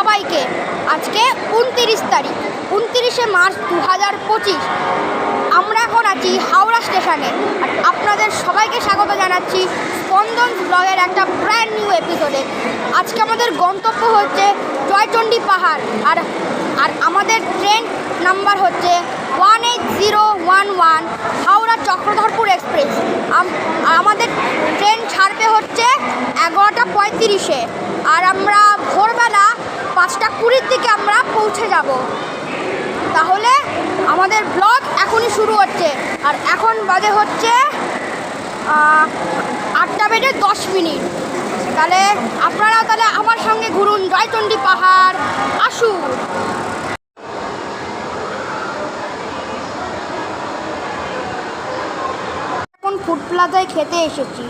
সবাইকে। আজকে 29 তারিখ, 29শে মার্চ 2025। আমরা এখন আছি হাওড়া স্টেশনে, আর আপনাদের সবাইকে স্বাগত জানাচ্ছি স্পন্দন ব্লগের একটা ব্র্যান্ড নিউ এপিসোডে। আজকে আমাদের গন্তব্য হচ্ছে জয়চণ্ডী পাহাড়, আর আমাদের ট্রেন নাম্বার হচ্ছে 18011 হাওড়া চক্রধরপুর এক্সপ্রেস। আমাদের ট্রেন ছাড়বে হচ্ছে 11:35-এ, আর আমরা ভোরবেলা 5:20-র দিকে আমরা পৌঁছে যাব। তাহলে আমাদের ব্লগ এখনই শুরু হচ্ছে, আর এখন বাজে হচ্ছে 8:10। তাহলে আপনারাও আমার সঙ্গে ঘুরুন জয়চণ্ডী পাহাড়, আসুন। এখন ফুড প্লাজায় খেতে এসেছি।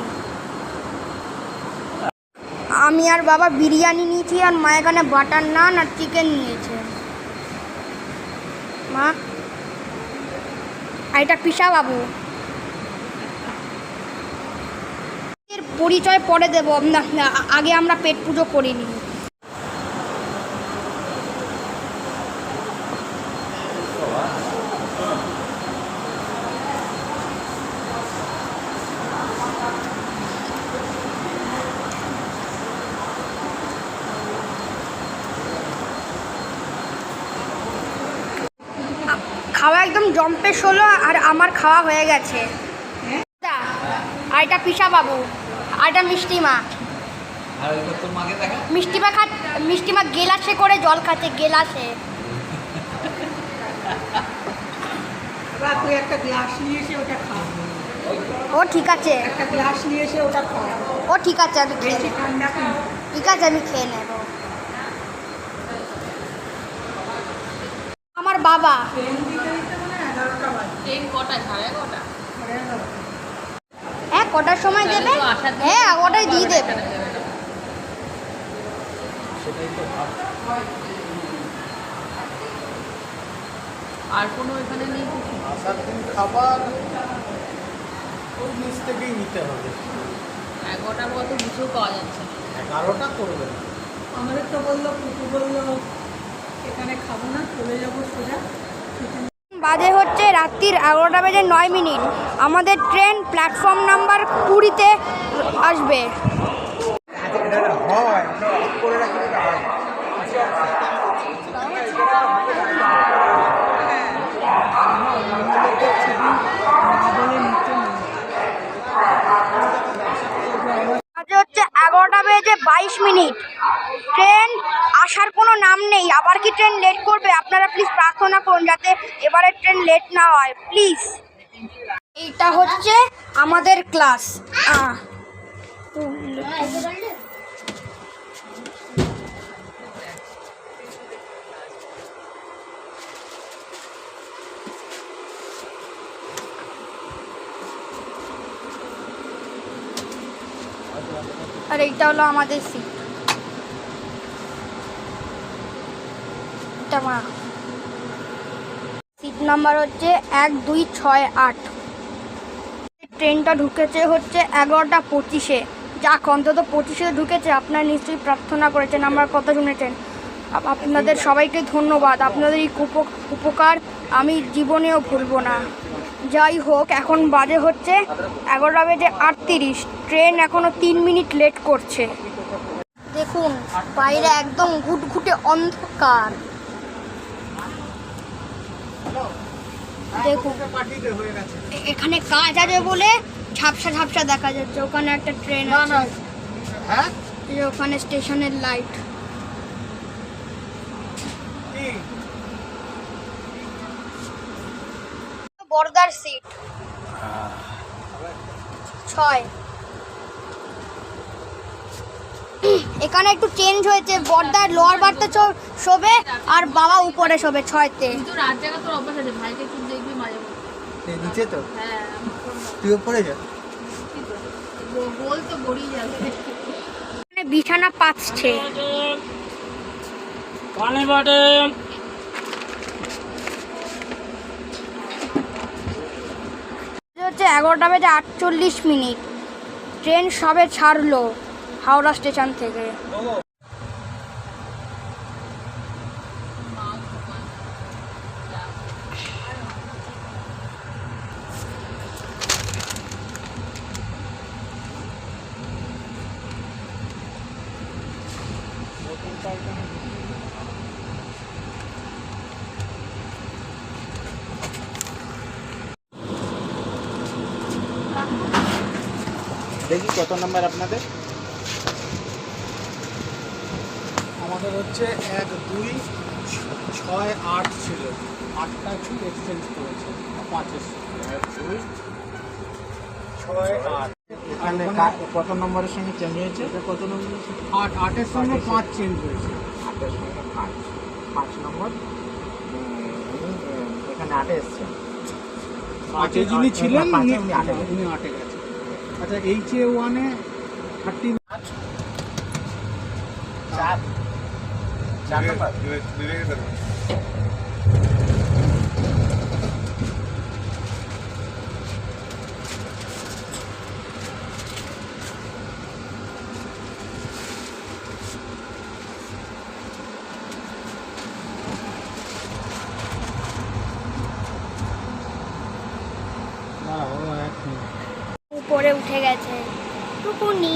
আমি আর বাবা বিরিয়ানি নিয়েছি, আর মা এখানে বাটার নান আর চিকেন নিয়েছে। মা, এটা পিসা বাবু। এর পরিচয় পরে দেব, আগে আমরা পেট পুজো করিনি। খাওয়া একদম জম্পেশ হলো, আর আমার খাওয়া হয়ে গেছে। আর এটা পিসা বাবু, আর এটা মিষ্টিমা। মিষ্টিমা গেলাসে করে জল খাচ্ছে, গেলাসে। একটা গ্লাস নিয়ে এসে ওটা খাও। ও ঠিক আছে, একটা গ্লাস নিয়ে এসে ওটা খাও। ও ঠিক আছে, আমি খেয়ে নেব। ঠিক আছে, আমি খেয়ে নেব। আমার বাবা হ্যাঁ কটার সময় দেবে? হ্যাঁ ওটাই দিয়ে দেবে। আর কোনো এখানে নেই কিছু? আসার দিন খাবার ওই নিচ থেকেই নিতে হবে। 11টার মতো কিছু পাওয়া যাচ্ছে না। 11টা করবে না। আমাদের তো বললো, পুকু বললো এখানে খাবো না, চলে যাবো সোজা। বাজে হচ্ছে রাত্রির 11:09। আমাদের ট্রেন প্ল্যাটফর্ম নাম্বার 20-তে আসবে। বাজে হচ্ছে 11:22। ট্রেন আসার কোনো নাম নেই। আবার কি ট্রেন লেট করবে? আপনারা প্লিজ প্রার্থনা করুন যাতে এবারে ট্রেন লেট না হয়, প্লিজ। এইটা হচ্ছে আমাদের ক্লাস। আর এইটা হলো আমাদের সিট। সিট নাম্বার হচ্ছে 1268। ট্রেনটা ঢুকেছে হচ্ছে 11:25-এ। যাক, অন্তত 25-এ ঢুকেছে। আপনারা নিশ্চয়ই প্রার্থনা করেছেন, আমার কথা শুনেছেন। আপনাদের সবাইকে ধন্যবাদ। আপনাদের এই উপকার আমি জীবনেও ভুলব না। যাই হোক, এখন বাজে হচ্ছে 11:38। ট্রেন এখনও 3 মিনিট লেট করছে। দেখুন বাইরে একদম ঘুটঘুটে অন্ধকার। দেখুন এখানে কাজ আছে বলে ঝাপসা ঝাপসা দেখা যাচ্ছে। ওখানে একটা ট্রেন আছে, ওখানে স্টেশনের লাইট। বর্দার সিট 6। এখানে একটু চেঞ্জ হয়েছে, বর্দার লোয়ার বার্থে শোবে আর বাবা উপরে শোবে 6-তে। কিন্তু রাত জায়গা তোর অভ্যাস আছে, ভাইকে একটু দেখবি মাঝে মধ্যে। নিচে তো? হ্যাঁ, তুই উপরে যা। বল তো গড়িয়ে যাবে। এখানে বিছানা পাচ্ছে। পানি বাটে হচ্ছে 11:48। ট্রেন সবে ছাড়লো হাওড়া স্টেশন থেকে। দেখি কত নাম্বার আপনাদের? আমাদের হচ্ছে 1 2 6 8 ছিল, 8টা একটু এক্সচেঞ্জ করেছে, 5 এসছে। 1 2 6 8। এখানে কত নম্বরের সঙ্গে চেঞ্জ হয়েছে? এটা কত নম্বর? 8 8-এর সঙ্গে 5 চেঞ্জ হয়েছে। 8-এর সঙ্গে 5 নম্বর। এখানে 8-এ এসছে। 5-এ যিনি ছিলেন উনি উনি 8-এ গেছেন। 8-এ গেছে। আচ্ছা, HA1-এ 30 4 নম্বর। না, ও এখন উপরে উঠে গেছে টুকুনি।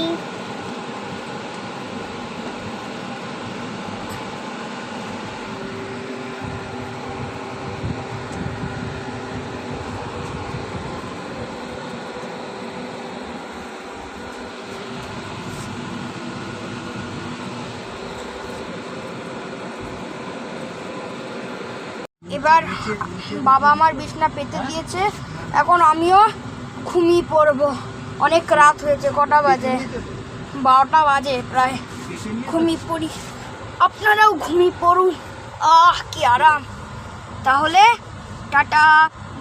এবার বাবা আমার বিছনা পেতে দিয়েছে, এখন আমিও ঘুমিয়ে পড়বো। অনেক রাত হয়েছে, কটা বাজে? 12টা বাজে প্রায়। ঘুমিয়ে পড়ি, আপনারাও ঘুমিয়ে পড়ুন। কি আরাম। তাহলে টাটা,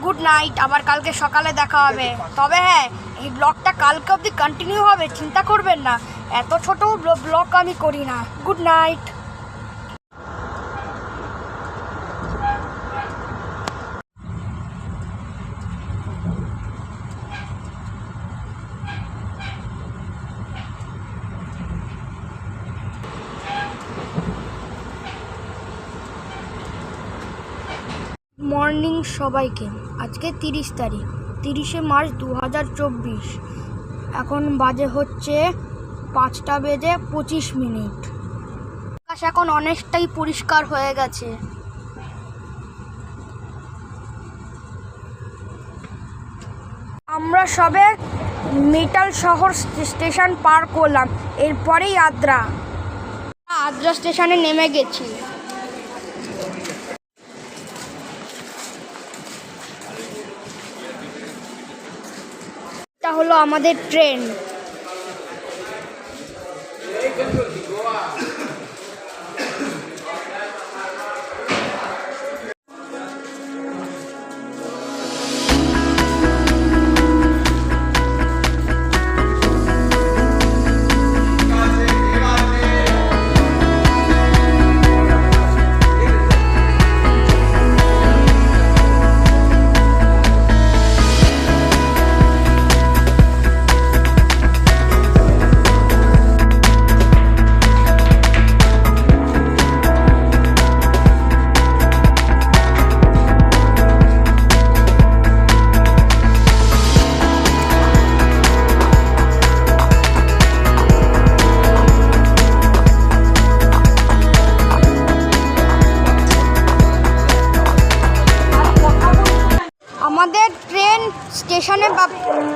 গুড নাইট। আবার কালকে সকালে দেখা হবে। তবে হ্যাঁ, এই ব্লগটা কালকে অবধি কন্টিনিউ হবে, চিন্তা করবেন না। এত ছোট ব্লগ আমি করি না। Good night. মর্নিং সবাইকে। আজকে 30 তারিখ, 30শে মার্চ 2024। এখন বাজে হচ্ছে 5টা বেজে 25 মিনিট। আকাশ এখন অনেকটাই পরিষ্কার হয়ে গেছে। আমরা সবে মেটাল শহর স্টেশন পার করলাম, এরপরেই আদ্রা স্টেশনে নেমে গেছি। এটা হলো আমাদের ট্রেন। আমাদের ট্রেন স্টেশনে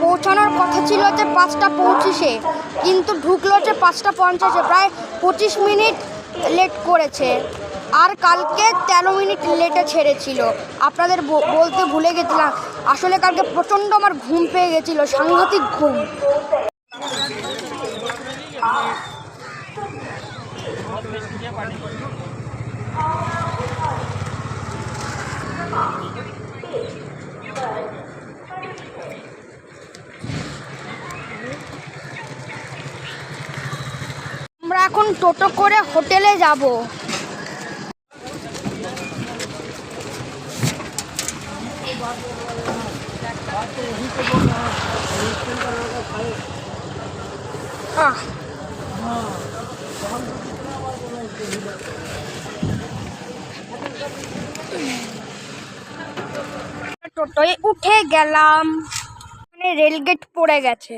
পৌঁছানোর কথা ছিল হচ্ছে 5টা 25-এ, কিন্তু ঢুকলো হচ্ছে 5টা 50-এ। প্রায় 25 মিনিট লেট করেছে। আর কালকে 13 মিনিট লেটে ছেড়েছিল। আপনাদের বলতে ভুলে গেছিলাম, আসলে কালকে প্রচণ্ড আমার ঘুম পেয়ে গেছিলো, সাংঘাতিক ঘুম। আমরা এখন টোটো করে হোটেলে যাব। টোটোয় উঠে গেলাম, মানে রেলগেট পড়ে গেছে।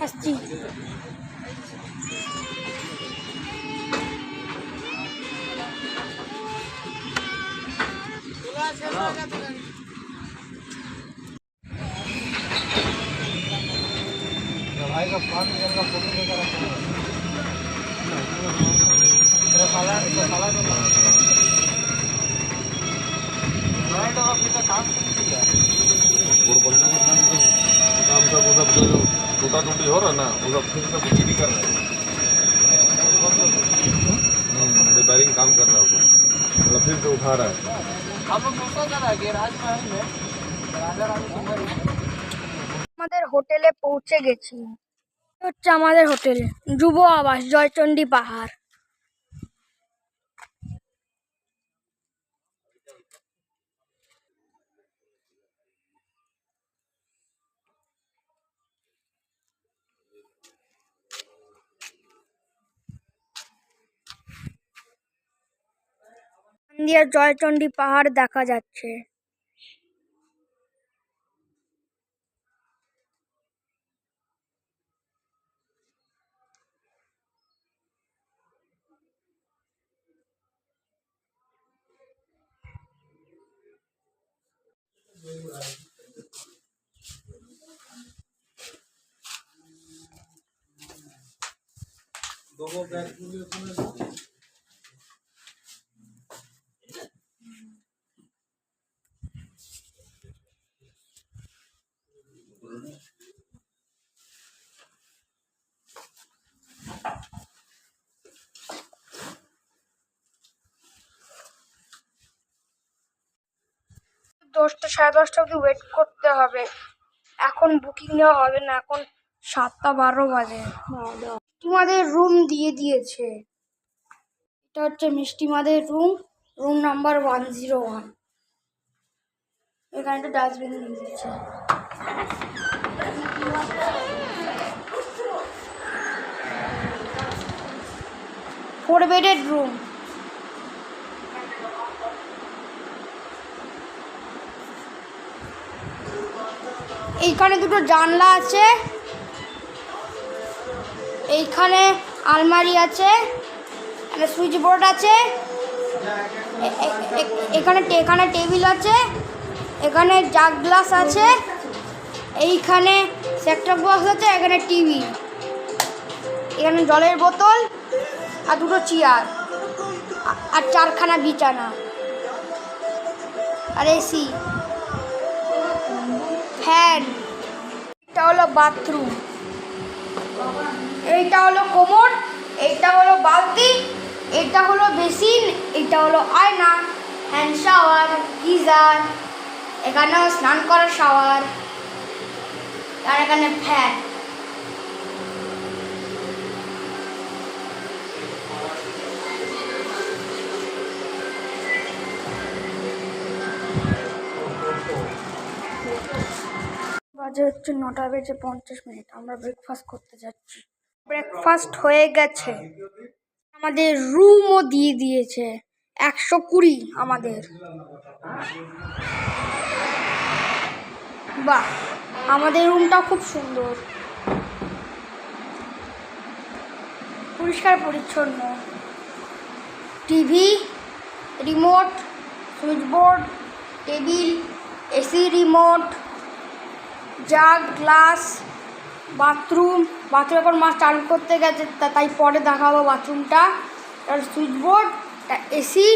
আসছি। भाई का फ्रंट का फोटो लेकर रखा है तेरा साला तो राइट ऑफ का काम किया काम सब वो सब जो टूटा टूटी हो रहा ना वो सब फिर से कुछ नहीं कर रहा है रिपेयरिंग काम कर रहा है वो मतलब फिर से उठा रहा है हम लोग दूसरा जगह गैराज में है राजा रानी कुमारी আমাদের হোটেলে পৌঁছে গেছি। হচ্ছে আমাদের হোটেল যুব আবাস জয়চণ্ডী পাহাড়। দিয়ে জয়চণ্ডী পাহাড় দেখা যাচ্ছে। দশটা সাড়ে দশটা অবধি ওয়েট করতে হবে। এখন বুকিং নেওয়া হবে না, এখন 7:12 বাজে। মিষ্টিমাদের রুম দিয়ে দিয়েছে। এটা হচ্ছে মিষ্টিমাদের রুম, রুম নাম্বার 101। এখানে একটা ডাস্টবিন দিয়ে দিয়েছে। 4 বেডেড রুম। এইখানে দুটো জানলা আছে, এইখানে আলমারি আছে, একটা সুইচ বোর্ড আছে, এখানে টেবিল আছে, এখানে জাগ গ্লাস আছে, এইখানে সেটটপ বক্স আছে, এখানে টিভি, এখানে জলের বোতল আর দুটো চেয়ার আর 4খানা বিছানা আর এসি, ফ্যান। এটা হলো বাথরুম, এইটা হলো কোমোড, এইটা হলো বালতি, এইটা হলো বেসিন, এইটা হলো আয়না, হ্যান্ড শাওয়ার, গিজার, এখানেও স্নান করার শাওয়ার আর এখানে ফ্যান। বাজে হচ্ছে 9:50। আমরা ব্রেকফাস্ট করতে যাচ্ছি। ব্রেকফাস্ট হয়ে গেছে, আমাদের রুমও দিয়ে দিয়েছে। 120 আমাদের। বাহ, আমাদের রুমটা খুব সুন্দর, পরিষ্কার পরিচ্ছন্ন। TV, remote, switch board, table, AC remote, jug glass, bathroom. এখন মা চালু করতে গেছে, তাই পরে দেখাবো বাথরুমটা। আর সুইচ বোর্ড, এসি,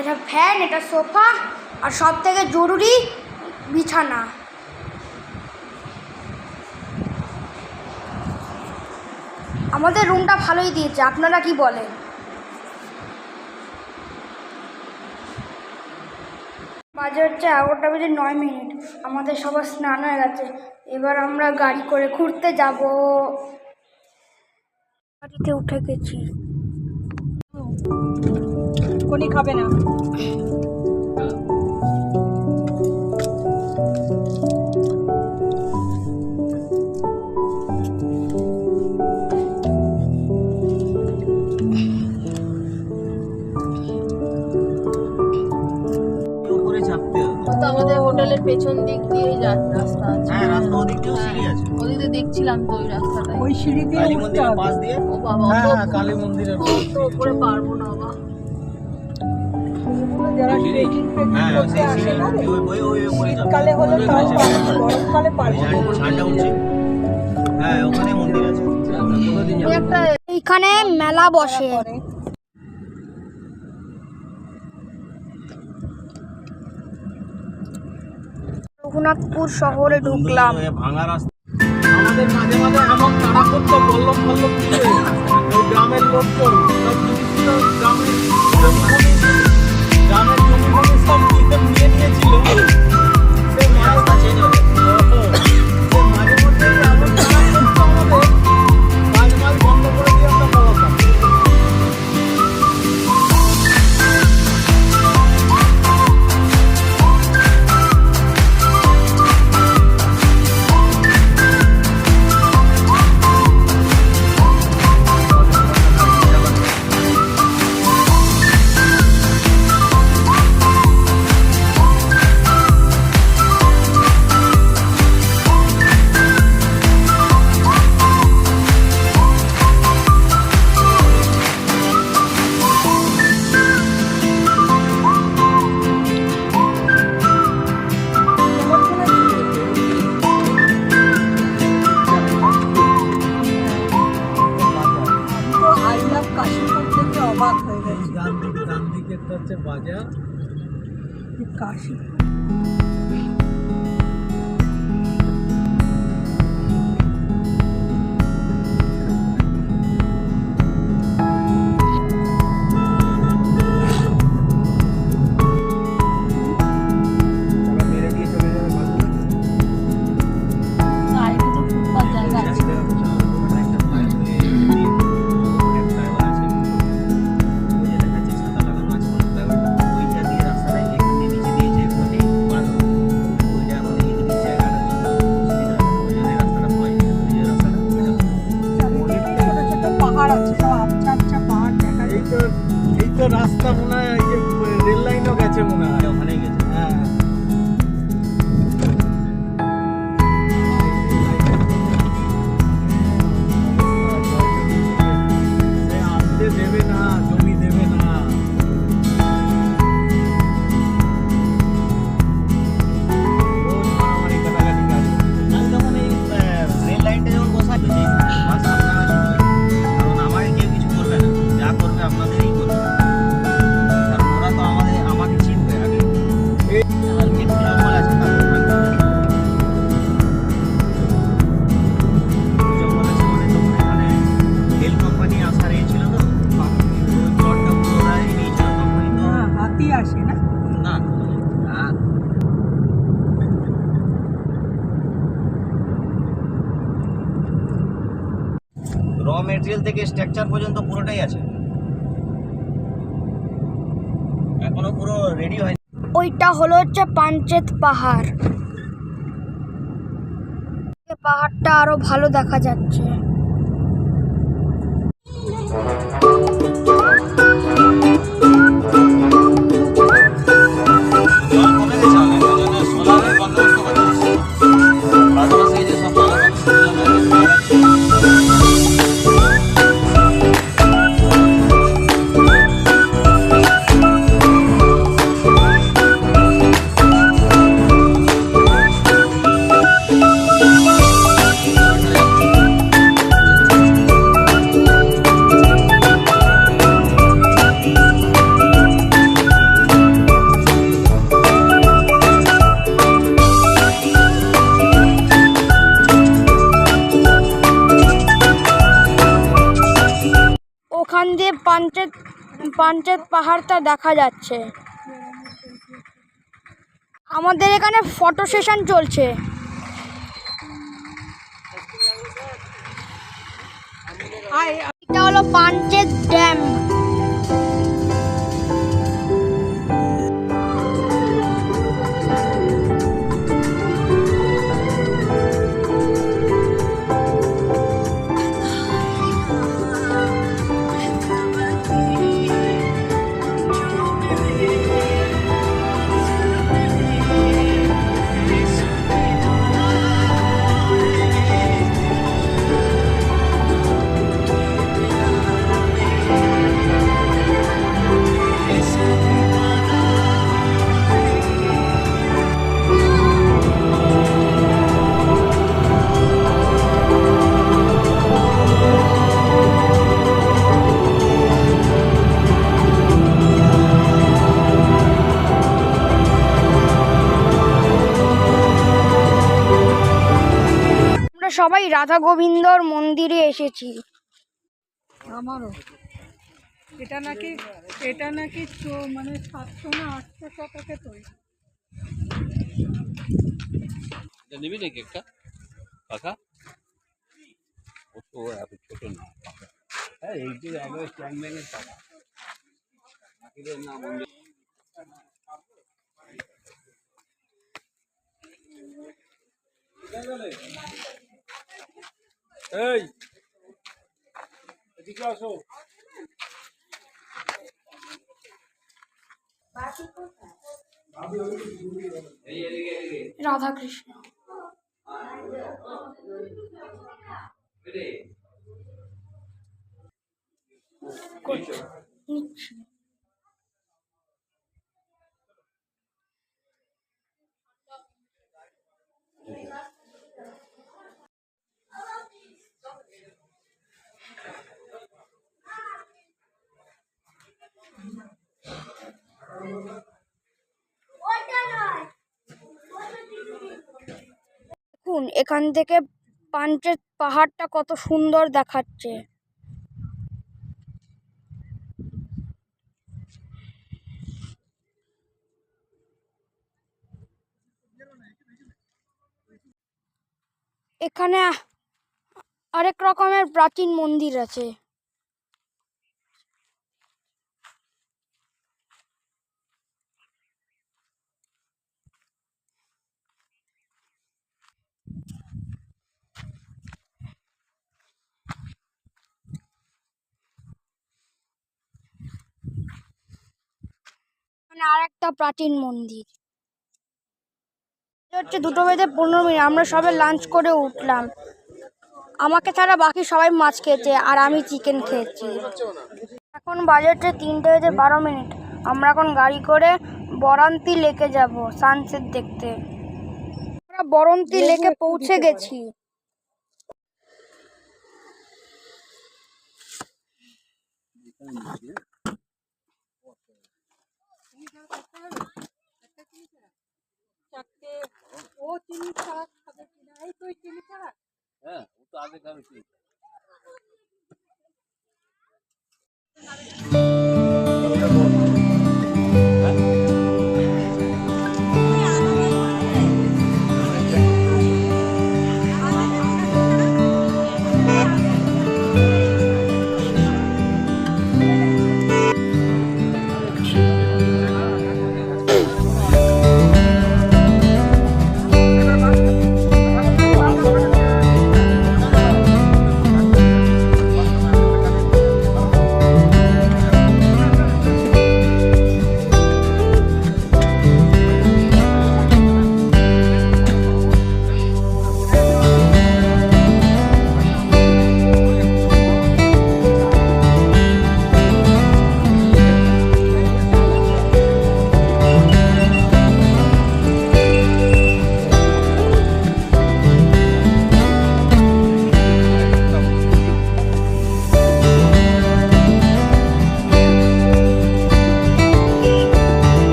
এটা ফ্যান, এটা সোফা, আর সব থেকে জরুরি বিছানা। আমাদের রুমটা ভালোই দিয়েছে, আপনারা কি বলেন? বাজে হচ্ছে 11:09। আমাদের সবার স্নান হয়ে গেছে। এবার আমরা গাড়ি করে ঘুরতে যাব। গাড়িতে উঠে গেছি। কোনি খাবে না। উপরে চাপতে হবে। ও তো আমাদের হোটেলের পেছন দিক দিয়ে রাস্তা আছে। হ্যাঁ, রাস্তা ওদিক দিয়েও সিঁড়ি আছে। ওদিকে দেখছিলাম তো ওই রাস্তাটাই। ওই সিঁড়ি দিয়ে কালী উঠতে মন্দিরের হবে। পাশ দিয়ে। ও বাবা, হ্যাঁ অত হ্যাঁ, কালী মন্দিরের তো উপরে পারবো না বাবা। এগুলো যারা ট্রেকিং হ্যাঁ, করতে সেই আসে সিঁড়ি না রে, ওই উপরে যাবে। শীতকালে হলে তাও পারবে, গরমকালে পারবে না। ঠান্ডা উঠছে। হ্যাঁ, ওখানে মন্দির আছে। ওই একটা এইখানে মেলা বসে। পরে রঘুনাথপুর শহরে ঢুকলাম। ভাঙা রাস্তা। আমাদের মাঝে মাঝে এমন তারা করতো পল্লব পল্লব দিয়ে ওই গ্রামের লোকজন সব জিনিসগুলো গ্রামের জমি সব নিয়ে নিয়েছিল। সে রাস্তা চেঞ্জ হবে। মাঝে মধ্যে এমন তারা করতো আমাদের কাজ মাল বন্ধ করে দিয়ে আমরা পড়াতাম। তো আই লাভ কাশীপুর থেকে অবাক হয়ে গেছি। ডান দিকে একটা হচ্ছে বাজার। কাশীপুর মেরে দিয়ে চলে যাবে বাসগুলো। সাইডে তো ফুটপাত জায়গা আছে। চারিদিকে ছোট ছোট পাহাড় আছে, সব আচ্ছা আচ্ছা পাহাড় দেখা যায়। এই তো রাস্তা মনে হয় এই যে রেল লাইনও গেছে মনে হয়। ওখানেই গেছে। হ্যাঁ সে আনতে দেবে না, জমি দেবে না। রোজ মারামারি কাটাকাটি কাজ। আমি যখন এই রেল লাইনটা যখন বসা বাস আপনারা শুনবেন, কারণ আমাকে কেউ কিছু করবে না, যা করবে আপনাদেরই করবে, কারণ ওরা তো আমাকে চিনবে আগে। আর যেটুকু জঙ্গল আছে তার জঙ্গল আছে মানে তখন এখানে রেল কোম্পানি আসার ছিল তো চটটা পুরো ওরা নিয়েছিল তখনই তো। হ্যাঁ, হাতি আসে না। না র মেটেরিয়াল থেকে স্ট্রাকচার পর্যন্ত পুরোটাই আছে, এখনো পুরো রেডি হয়নি। ওইটা হলো হচ্ছে পাঞ্চেত পাহাড়। এই পাহাড়টা আরো ভালো দেখা যাচ্ছে। জল কমে গেছে অনেক, ওই জন্য সোলারের বন্দোবস্ত করে দিয়েছে। পাশাপাশি এই যে সব ওখান দিয়ে পাঞ্চেত পাহাড়টা দেখা যাচ্ছে। আমাদের এখানে ফটো সেশন চলছে। এটা হলো পাঞ্চেত ড্যাম। আমরা সবাই রাধা গোবিন্দর মন্দিরে এসেছি। আমারও এটা নাকি মানে 700 না 800 টাকাতে তৈরি। এটা নিবি নাকি একটা কাকা? ও তো এত ছোট না। হ্যাঁ এই যে একবার চ্যাংম্যানের টাকা বাকিদের না মন্দির। এই এদিকে আসো। রাধা কৃষ্ণ। নিচ্ছি। দেখুন এখান থেকে পাঞ্চেত পাহাড়টা কত সুন্দর দেখাচ্ছে। এখানে আরেক রকমের প্রাচীন মন্দির আছে। এখানে আরেকটা প্রাচীন মন্দির। হচ্ছে 2:15 আমরা সবে লাঞ্চ করে উঠলাম। আমাকে ছাড়া বাকি সবাই মাছ খেয়েছে আর আমি চিকেন খেয়েছি। এখন বাজে হচ্ছে 3:12। আমরা এখন গাড়ি করে বরন্তি লেকে যাব সানসেট দেখতে। আমরা বরন্তি লেকে পৌঁছে গেছি। ও চিনি ছাড়া খাবে কিনা? এই তো চিনি ছাড়া। হ্যাঁ ও তো আগে খাবে কি।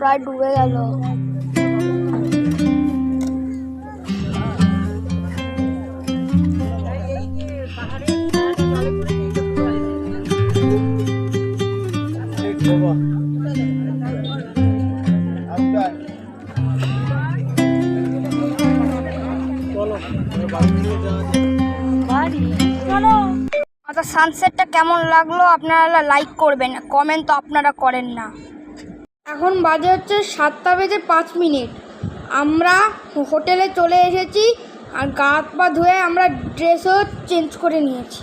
প্রায় ডুবে গেল। আচ্ছা, সানসেটটা কেমন লাগলো আপনারা লাইক করবেন, কমেন্ট তো আপনারা করেন না। এখন বাজে হচ্ছে 7:05। আমরা হোটেলে চলে এসেছি আর গা হাত পা ধুয়ে আমরা ড্রেসও চেঞ্জ করে নিয়েছি।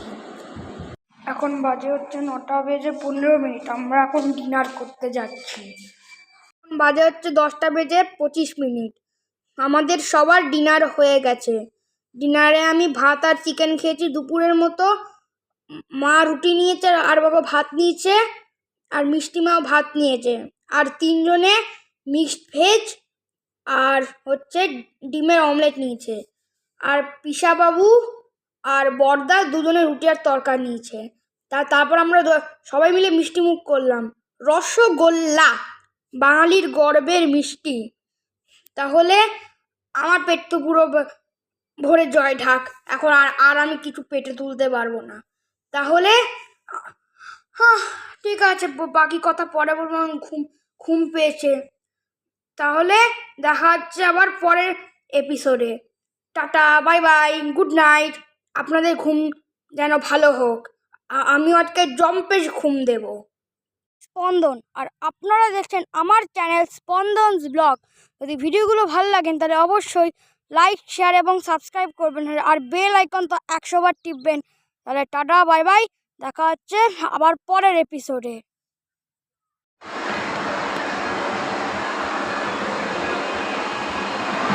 এখন বাজে হচ্ছে 9:15। আমরা এখন ডিনার করতে যাচ্ছি। এখন বাজে হচ্ছে 10:25। আমাদের সবার ডিনার হয়ে গেছে। ডিনারে আমি ভাত আর চিকেন খেয়েছি দুপুরের মতো। মা রুটি নিয়েছে আর বাবা ভাত নিয়েছে, আর মিষ্টি মাও ভাত নিয়েছে, আর 3 জনে মিক্সড ভেজ আর হচ্ছে ডিমের অমলেট নিয়েছে, আর পিসাবাবু আর বড়দা 2 জনে রুটি আর তরকারি নিয়েছে। তারপর আমরা সবাই মিলে মিষ্টি মুখ করলাম। রসগোল্লা, বাঙালির গর্বের মিষ্টি। তাহলে আমার পেট তো পুরো ভরে জয় ঢাক। এখন আর আমি কিছু পেটে তুলতে পারবো না। তাহলে ঠিক আছে, বাকি কথা পরে বলবো। ঘুম পেয়েছে। তাহলে দেখা হচ্ছে আবার পরের এপিসোডে। Tata, bye bye, good night. আপনাদের ঘুম যেন ভালো হোক। আমিও আজকে জম্পেশ ঘুম দেব। স্পন্দন, আর আপনারা দেখছেন আমার চ্যানেল স্পন্দনস ব্লগ। যদি ভিডিওগুলো ভালো লাগেন তাহলে অবশ্যই লাইক, শেয়ার এবং সাবস্ক্রাইব করবেন, আর বেল আইকন তো 100 বার টিপবেন। তাহলে টাটা, বাই বাই, দেখা হচ্ছে আবার পরের এপিসোডে।